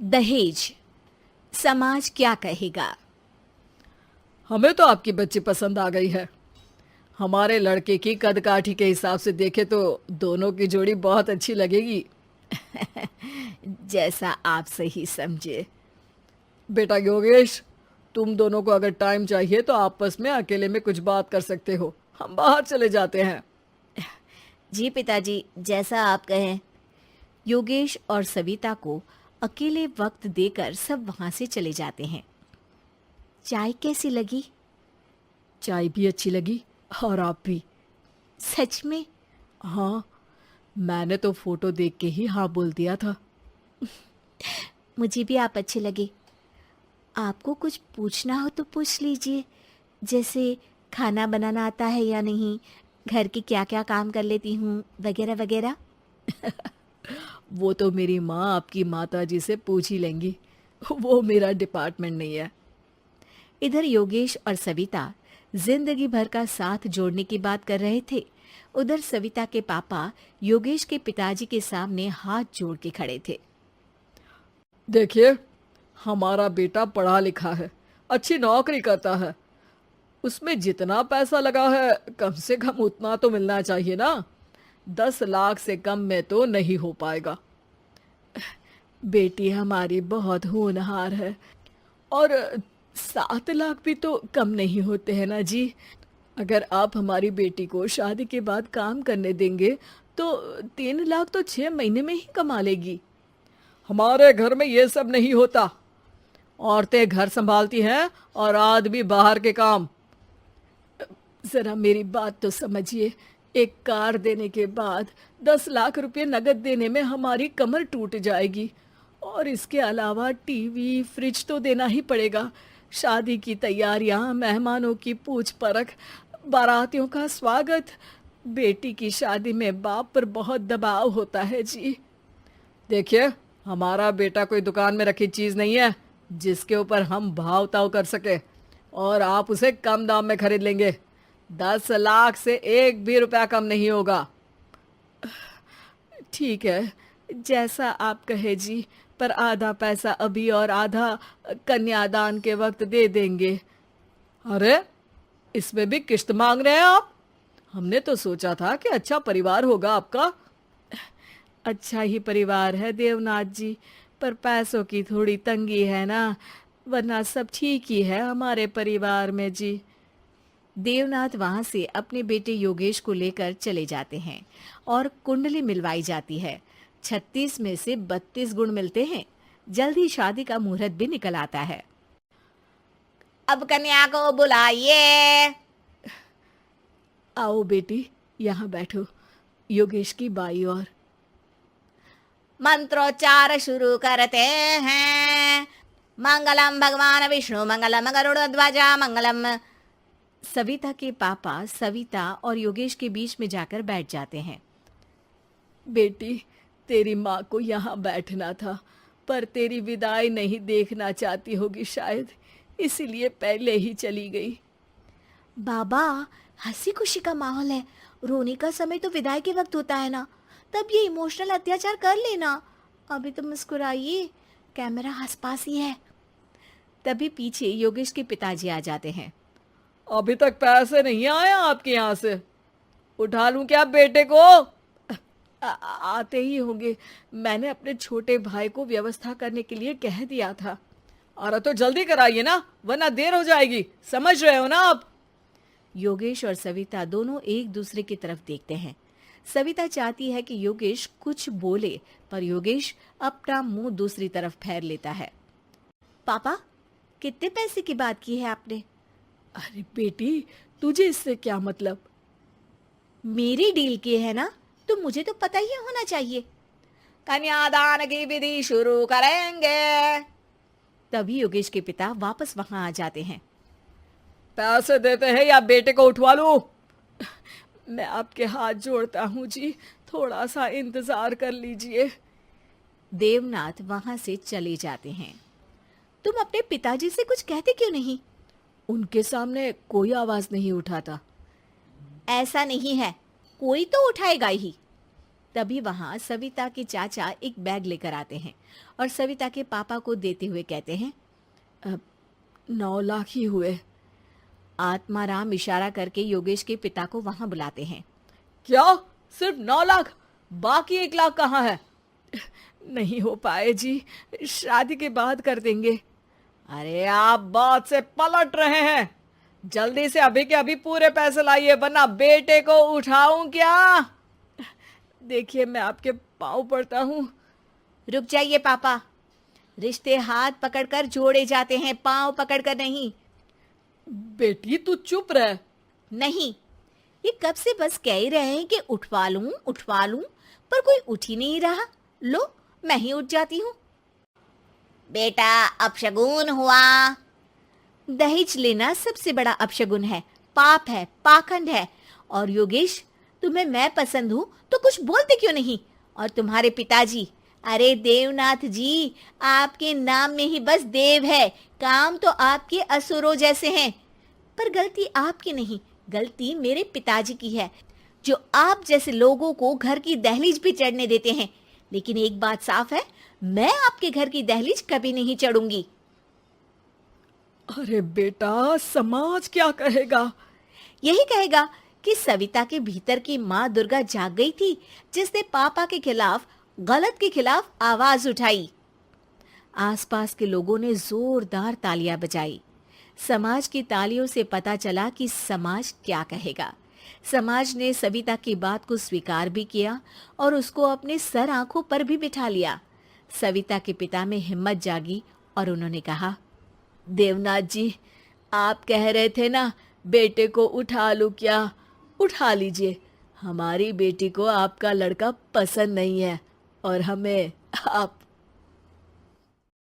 दहेज, समाज क्या कहेगा। हमें तो आपकी बच्ची पसंद आ गई है। हमारे लड़के की कद काठी के हिसाब से देखे तो दोनों की जोड़ी बहुत अच्छी लगेगी। जैसा आप सही समझे। बेटा योगेश, तुम दोनों को अगर टाइम चाहिए तो आपस में अकेले में कुछ बात कर सकते हो। हम बाहर चले जाते हैं। जी पिताजी, जैसा आप कहें। योगेश और सविता को अकेले वक्त देकर सब वहां से चले जाते हैं। चाय कैसी लगी? चाय भी अच्छी लगी और आप भी। सच में? हाँ, मैंने तो फोटो देख के ही हाँ बोल दिया था। मुझे भी आप अच्छे लगे। आपको कुछ पूछना हो तो पूछ लीजिए, जैसे खाना बनाना आता है या नहीं, घर के क्या क्या काम कर लेती हूँ, वगैरह वगैरह। वो तो मेरी माँ आपकी माता जी से पूछ ही लेंगी। वो मेरा डिपार्टमेंट नहीं है। इधर योगेश और सविता जिंदगी भर का साथ जोड़ने की बात कर रहे थे। उधर सविता के पापा योगेश के पिताजी के सामने हाथ जोड़ के खड़े थे। देखिए, हमारा बेटा पढ़ा लिखा है, अच्छी नौकरी करता है। उसमें जितना पैसा लगा है कम से कम उतना तो मिलना चाहिए ना। 10 लाख से कम में तो नहीं हो पाएगा। बेटी हमारी बहुत होनहार है और 7 लाख भी तो कम नहीं होते हैं ना जी। अगर आप हमारी बेटी को शादी के बाद काम करने देंगे तो 3 लाख तो 6 महीने में ही कमा लेगी। हमारे घर में ये सब नहीं होता। औरतें घर संभालती हैं और आदमी बाहर के काम। जरा मेरी बात तो समझिए। एक कार देने के बाद 10 लाख रुपए नगद देने में हमारी कमर टूट जाएगी। और इसके अलावा टीवी फ्रिज तो देना ही पड़ेगा। शादी की तैयारियां, मेहमानों की पूछ परख, बारातियों का स्वागत। बेटी की शादी में बाप पर बहुत दबाव होता है जी। देखिए, हमारा बेटा कोई दुकान में रखी चीज नहीं है जिसके ऊपर हम भाव ताव कर सके और आप उसे कम दाम में खरीद लेंगे। 10 लाख से एक भी रुपया कम नहीं होगा। ठीक है, जैसा आप कहे जी, पर आधा पैसा अभी और आधा कन्यादान के वक्त दे देंगे। अरे, इसमें भी किश्त मांग रहे हैं आप? हमने तो सोचा था कि अच्छा परिवार होगा आपका। अच्छा ही परिवार है देवनाथ जी, पर पैसों की थोड़ी तंगी है ना, वरना सब ठीक ही है हमारे परिवार में जी। देवनाथ वहां से अपने बेटे योगेश को लेकर चले जाते हैं और कुंडली मिलवाई जाती है। 36 में से 32 गुण मिलते हैं। जल्दी शादी का मुहूर्त भी निकल आता है। अब कन्या को बुलाइए। आओ बेटी, यहाँ बैठो, योगेश की बाई और। मंत्रोच्चार शुरू करते हैं। मंगलम भगवान विष्णु मंगलम गरुड़ध्वजा मंगलम। सविता के पापा सविता और योगेश के बीच में जाकर बैठ जाते हैं। बेटी, तेरी माँ को यहाँ बैठना था, पर तेरी विदाई नहीं देखना चाहती होगी शायद, इसीलिए पहले ही चली गई। बाबा, हंसी खुशी का माहौल है, रोने का समय तो विदाई के वक्त होता है ना, तब ये इमोशनल अत्याचार कर लेना। अभी तो मुस्कुराइए, कैमरा आसपास ही है। तभी पीछे योगेश के पिताजी आ जाते हैं। अभी तक पैसे नहीं आए आपके यहाँ से? उठा लूं क्या बेटे को? आते ही होंगे, मैंने अपने छोटे भाई को व्यवस्था करने के लिए कह दिया था। अरे तो जल्दी कराइए ना, वरना देर हो जाएगी। समझ रहे हो ना आप? योगेश और सविता दोनों एक दूसरे की तरफ देखते हैं। सविता चाहती है कि योगेश कुछ बोले, पर योगेश अपना मुंह दूसरी तरफ फेर लेता है। पापा, कितने पैसे की बात की है आपने? अरे बेटी, तुझे इससे क्या मतलब? मेरी डील की है ना, तो मुझे तो पता ही होना चाहिए। कन्यादान की विधि शुरू करेंगे। तभी योगेश के पिता वापस वहां आ जाते हैं। पैसे देते हैं या बेटे को उठवा लूं? मैं आपके हाथ जोड़ता हूँ जी, थोड़ा सा इंतजार कर लीजिए। देवनाथ वहां से चले जाते हैं। तुम अपने पिताजी से कुछ कहते क्यों नहीं? उनके सामने कोई आवाज नहीं उठाता। ऐसा नहीं है, कोई तो उठाएगा ही। तभी वहां सविता के चाचा एक बैग लेकर आते हैं और सविता के पापा को देते हुए कहते हैं, 9 लाख ही हुए। आत्माराम इशारा करके योगेश के पिता को वहां बुलाते हैं। क्या? सिर्फ 9 लाख? बाकी 1 लाख कहाँ है? नहीं हो पाए जी, शादी के बाद कर देंगे। अरे आप बात से पलट रहे हैं। जल्दी से अभी के अभी पूरे पैसे लाइए, वरना बेटे को उठाऊं क्या? देखिए मैं आपके पाँव पड़ता हूँ। रुक जाइए पापा, रिश्ते हाथ पकड़कर जोड़े जाते हैं, पांव पकड़कर नहीं। बेटी तू चुप रह। नहीं, ये कब से बस कह ही रहे हैं कि उठवा लूं, पर कोई उठ ही नहीं रहा। लो, मैं ही उठ जाती हूँ। बेटा, अपशगुन हुआ। दहेज लेना सबसे बड़ा अपशगुन है, पाप है, पाखंड है। और योगेश, तुम्हें मैं पसंद हूँ तो कुछ बोलते क्यों नहीं? और तुम्हारे पिताजी, अरे देवनाथ जी, आपके नाम में ही बस देव है, काम तो आपके असुरों जैसे हैं। पर गलती आपकी नहीं, गलती मेरे पिताजी की है, जो आप जैसे लोगों को घर की दहलीज भी चढ़ने देते हैं। लेकिन एक बात साफ है, मैं आपके घर की दहलीज कभी नहीं चढ़ूंगी। अरे बेटा, समाज क्या कहेगा? यही कहेगा कि सविता के भीतर की माँ दुर्गा जाग गई थी, जिसने पापा के खिलाफ, गलत के खिलाफ आवाज उठाई। आसपास के लोगों ने जोरदार तालियां बजाई। समाज की तालियों से पता चला कि समाज क्या कहेगा। समाज ने सविता की बात को स्वीकार भी किया और उसको अपने सर आंखों पर भी बिठा लिया। सविता के पिता में हिम्मत जागी और उन्होंने कहा, देवनाथ जी, आप कह रहे थे ना बेटे को उठा लूं क्या? उठा लीजिए। हमारी बेटी को आपका लड़का पसंद नहीं है और हमें आप